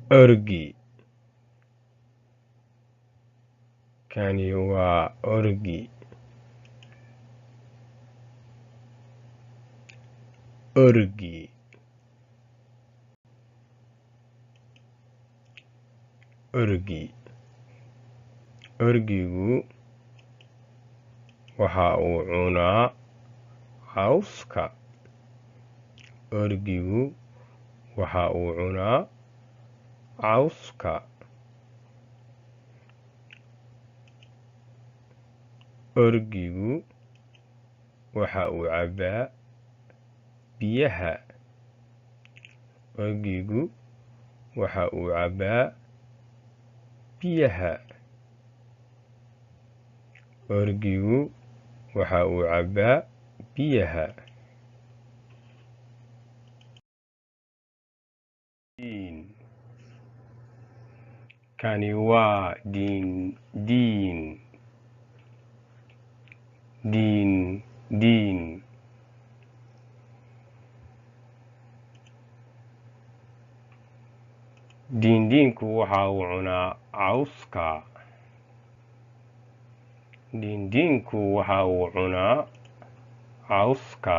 Orgi. Kani waa orgi. Orgi. Orgi. Orgigu waxa uu cunaa cawska. Orgigu waxa uu cunaa cawska. Orgigu waxa uu cabbaa biyaha. Orgigu waxa uu cabbaa biyaha. Orgigu waxa uu cabbaa biyaha. Diin. Kani waa diin. Diin. Diindiinku waxa uu cunaa cawska. Diindiinku waxa uu cunaa cawska.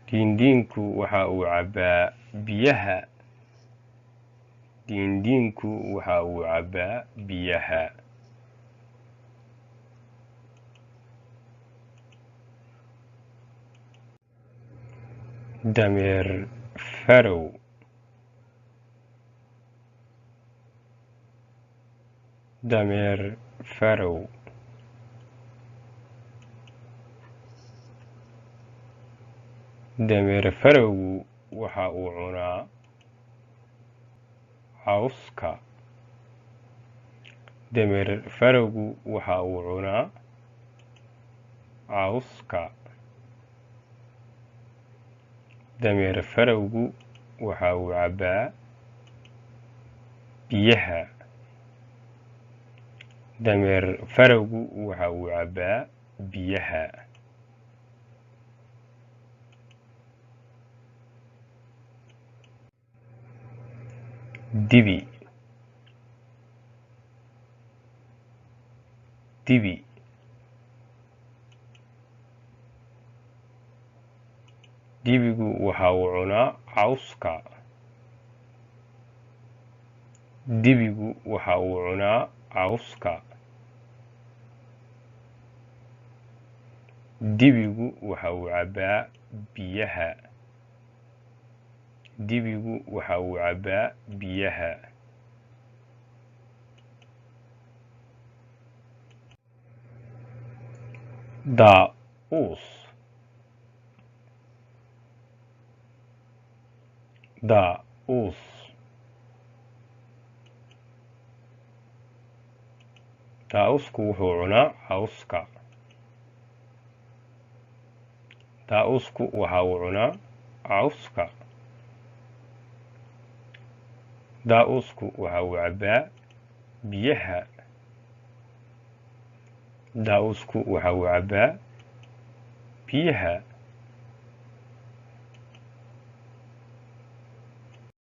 Diindiinku waxa uu cabbaa biyaha. Diindiinku waxa uu cabbaa biyaha. Dameer faroow. Dameer faroow. Dameer farowgu waxa uu cunaa cawska. Dameer farowgu waxa uu cunaa cawska. Dameer farowgu waxa uu cabbaa biyaha. Dameer farowgu waxa uu cabbaa biyaha. Dibi. Dibi. Dibigu waxa uu cunaa cawska. Dibigu waxa uu cunaa cawska. Dibigu waxa uu cabbaa biyaha. Dibigu waxa uu cabbaa biyaha. Daa'uus. Daa'uus. Daa'uusku wuxuu cunaa cawska. Daa'uusku waxa uu cunaa cawska. Daa'uusku waxa uu cabbaa biyaha. Daa'uusku waxa uu cabbaa biyaha.